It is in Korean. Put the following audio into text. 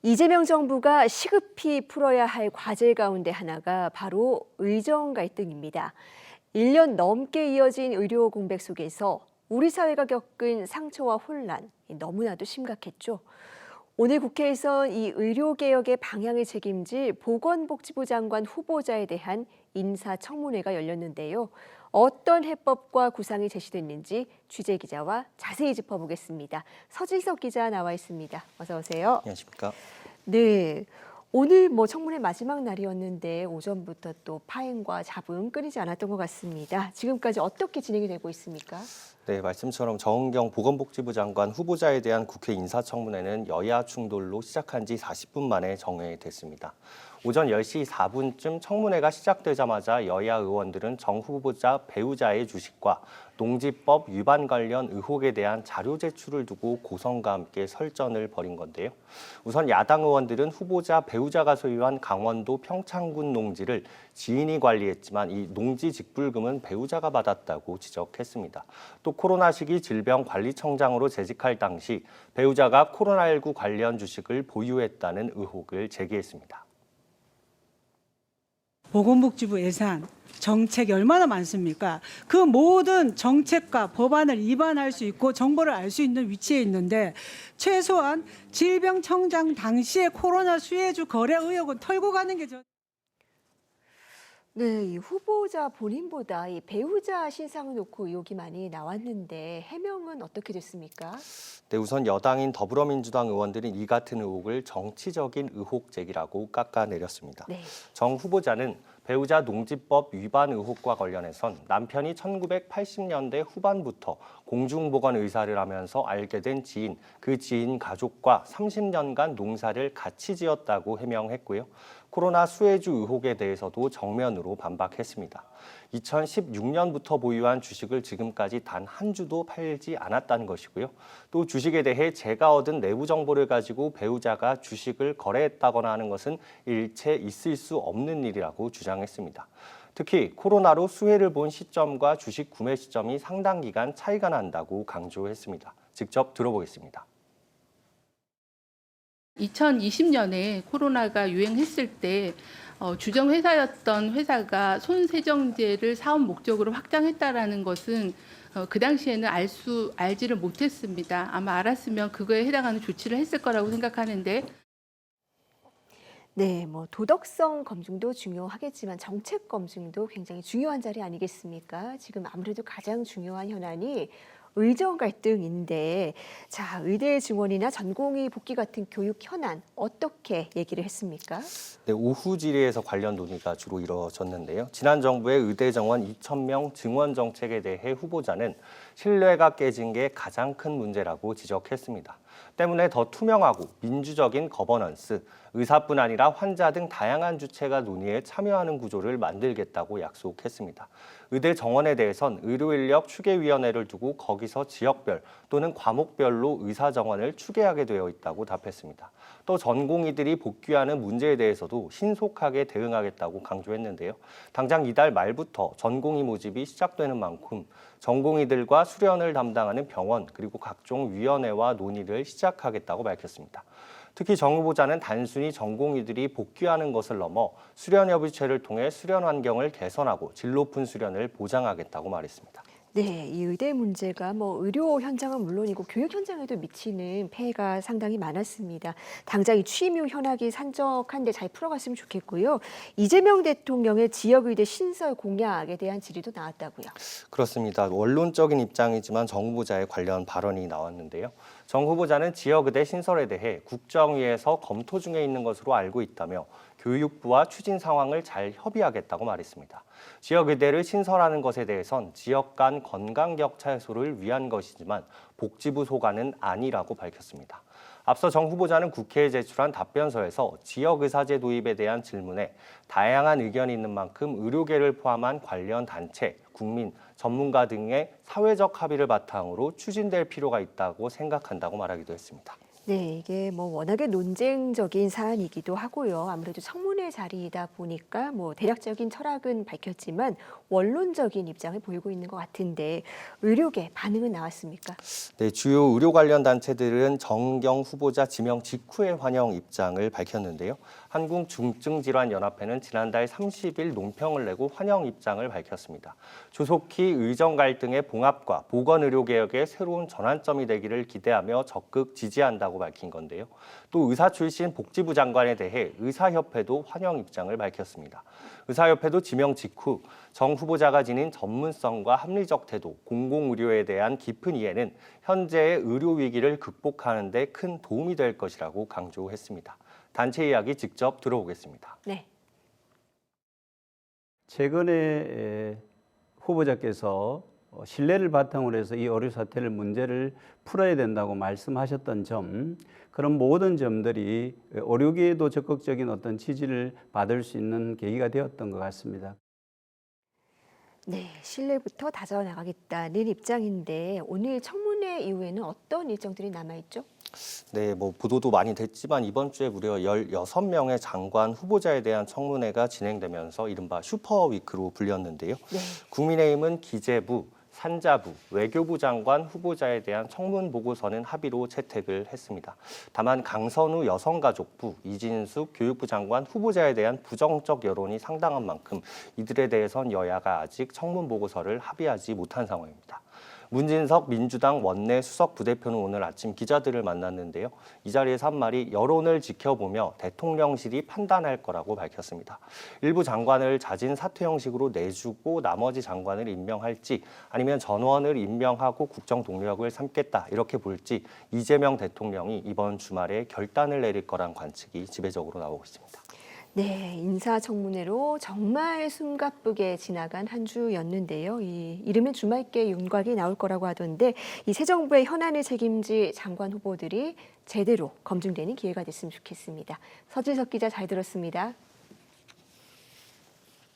이재명 정부가 시급히 풀어야 할 과제 가운데 하나가 바로 의정 갈등입니다. 1년 넘게 이어진 의료 공백 속에서 우리 사회가 겪은 상처와 혼란, 너무나도 심각했죠. 오늘 국회에선 이 의료개혁의 방향을 책임질 보건복지부 장관 후보자에 대한 인사청문회가 열렸는데요. 어떤 해법과 구상이 제시됐는지 취재기자와 자세히 짚어보겠습니다. 서진석 기자 나와 있습니다. 어서 오세요. 안녕하십니까. 네. 오늘 청문회 마지막 날이었는데 오전부터 또 파행과 잡음 끊이지 않았던 것 같습니다. 지금까지 어떻게 진행이 되고 있습니까? 네, 말씀처럼 정은경 보건복지부 장관 후보자에 대한 국회 인사청문회는 여야 충돌로 시작한 지 40분 만에 정회됐습니다. 오전 10시 4분쯤 청문회가 시작되자마자 여야 의원들은 정 후보자 배우자의 주식과 농지법 위반 관련 의혹에 대한 자료 제출을 두고 고성과 함께 설전을 벌인 건데요. 우선 야당 의원들은 후보자 배우자가 소유한 강원도 평창군 농지를 지인이 관리했지만 이 농지 직불금은 배우자가 받았다고 지적했습니다. 또 코로나 시기 질병관리청장으로 재직할 당시 배우자가 코로나19 관련 주식을 보유했다는 의혹을 제기했습니다. 보건복지부 예산, 정책이 얼마나 많습니까? 그 모든 정책과 법안을 입안할 수 있고 정보를 알 수 있는 위치에 있는데 최소한 질병청장 당시의 코로나 수혜주 거래 의혹은 털고 가는 게 네, 이 후보자 본인보다 이 배우자 신상을 놓고 의혹이 많이 나왔는데 해명은 어떻게 됐습니까? 네, 우선 여당인 더불어민주당 의원들은 이 같은 의혹을 정치적인 의혹 제기라고 깎아내렸습니다. 네. 정 후보자는 배우자 농지법 위반 의혹과 관련해선 남편이 1980년대 후반부터 공중보건 의사를 하면서 알게 된 지인, 그 지인 가족과 30년간 농사를 같이 지었다고 해명했고요. 코로나 수혜주 의혹에 대해서도 정면으로 반박했습니다. 2016년부터 보유한 주식을 지금까지 단 한 주도 팔지 않았다는 것이고요. 또 주식에 대해 제가 얻은 내부 정보를 가지고 배우자가 주식을 거래했다거나 하는 것은 일체 있을 수 없는 일이라고 주장했습니다. 특히 코로나로 수혜를 본 시점과 주식 구매 시점이 상당 기간 차이가 난다고 강조했습니다. 직접 들어보겠습니다. 2020년에 코로나가 유행했을 때 주정 회사였던 회사가 손세정제를 사업 목적으로 확장했다라는 것은 그 당시에는 알지를 못했습니다. 아마 알았으면 그거에 해당하는 조치를 했을 거라고 생각하는데. 네, 도덕성 검증도 중요하겠지만 정책 검증도 굉장히 중요한 자리 아니겠습니까? 지금 아무래도 가장 중요한 현안이 의정 갈등인데, 자, 의대 증원이나 전공의 복귀 같은 교육 현안 어떻게 얘기를 했습니까? 네, 오후 질의에서 관련 논의가 주로 이루어졌는데요. 지난 정부의 의대 정원 2,000명 증원 정책에 대해 후보자는 신뢰가 깨진 게 가장 큰 문제라고 지적했습니다. 때문에 더 투명하고 민주적인 거버넌스, 의사뿐 아니라 환자 등 다양한 주체가 논의에 참여하는 구조를 만들겠다고 약속했습니다. 의대 정원에 대해선 의료인력 추계위원회를 두고 거기서 지역별 또는 과목별로 의사 정원을 추계하게 되어 있다고 답했습니다. 또 전공의들이 복귀하는 문제에 대해서도 신속하게 대응하겠다고 강조했는데요. 당장 이달 말부터 전공의 모집이 시작되는 만큼 전공의들과 수련을 담당하는 병원 그리고 각종 위원회와 논의를 시작하겠다고 밝혔습니다. 특히 정 후보자는 단순히 전공의들이 복귀하는 것을 넘어 수련협의체를 통해 수련 환경을 개선하고 질 높은 수련을 보장하겠다고 말했습니다. 네, 이 의대 문제가 의료 현장은 물론이고 교육 현장에도 미치는 폐해가 상당히 많았습니다. 당장 이 취임 후 현황이 산적한데 잘 풀어갔으면 좋겠고요. 이재명 대통령의 지역의대 신설 공약에 대한 질의도 나왔다고요. 그렇습니다. 원론적인 입장이지만 정 후보자의 관련 발언이 나왔는데요. 정 후보자는 지역의대 신설에 대해 국정위에서 검토 중에 있는 것으로 알고 있다며 교육부와 추진 상황을 잘 협의하겠다고 말했습니다. 지역의대를 신설하는 것에 대해선 지역 간 건강 격차 해소를 위한 것이지만 복지부 소관은 아니라고 밝혔습니다. 앞서 정 후보자는 국회에 제출한 답변서에서 지역의사제 도입에 대한 질문에 다양한 의견이 있는 만큼 의료계를 포함한 관련 단체, 국민, 전문가 등의 사회적 합의를 바탕으로 추진될 필요가 있다고 생각한다고 말하기도 했습니다. 네, 이게 뭐 워낙에 논쟁적인 사안이기도 하고요. 아무래도 청문회 자리이다 보니까 뭐 대략적인 철학은 밝혔지만 원론적인 입장을 보이고 있는 것 같은데 의료계 반응은 나왔습니까? 네, 주요 의료 관련 단체들은 정경 후보자 지명 직후에 환영 입장을 밝혔는데요. 한국중증질환연합회는 지난달 30일 논평을 내고 환영 입장을 밝혔습니다. 조속히 의정 갈등의 봉합과 보건의료개혁의 새로운 전환점이 되기를 기대하며 적극 지지한다고 밝힌 건데요. 또 의사 출신 복지부 장관에 대해 의사협회도 환영 입장을 밝혔습니다. 의사협회도 지명 직후 정 후보자가 지닌 전문성과 합리적 태도, 공공의료에 대한 깊은 이해는 현재의 의료 위기를 극복하는 데 큰 도움이 될 것이라고 강조했습니다. 단체 이야기 직접 들어보겠습니다. 네. 최근에 후보자께서 신뢰를 바탕으로 해서 이 의료 사태를 문제를 풀어야 된다고 말씀하셨던 점, 그런 모든 점들이 의료계에도 적극적인 어떤 지지를 받을 수 있는 계기가 되었던 것 같습니다. 네, 신뢰부터 다져나가겠다는 입장인데 오늘 청문회 이후에는 어떤 일정들이 남아있죠? 네, 뭐 보도도 많이 됐지만 이번 주에 무려 16명의 장관 후보자에 대한 청문회가 진행되면서 이른바 슈퍼위크로 불렸는데요. 네. 국민의힘은 기재부, 산자부, 외교부 장관 후보자에 대한 청문 보고서는 합의로 채택을 했습니다. 다만 강선우 여성가족부, 이진숙 교육부 장관 후보자에 대한 부정적 여론이 상당한 만큼 이들에 대해선 여야가 아직 청문 보고서를 합의하지 못한 상황입니다. 문진석 민주당 원내 수석 부대표는 오늘 아침 기자들을 만났는데요. 이 자리에서 한 말이 여론을 지켜보며 대통령실이 판단할 거라고 밝혔습니다. 일부 장관을 자진 사퇴 형식으로 내주고 나머지 장관을 임명할지 아니면 전원을 임명하고 국정 동력을 삼겠다 이렇게 볼지 이재명 대통령이 이번 주말에 결단을 내릴 거란 관측이 지배적으로 나오고 있습니다. 네, 인사청문회로 정말 숨가쁘게 지나간 한 주였는데요. 이르면 주말께 윤곽이 나올 거라고 하던데 이 새 정부의 현안을 책임질 장관 후보들이 제대로 검증되는 기회가 됐으면 좋겠습니다. 서진석 기자 잘 들었습니다.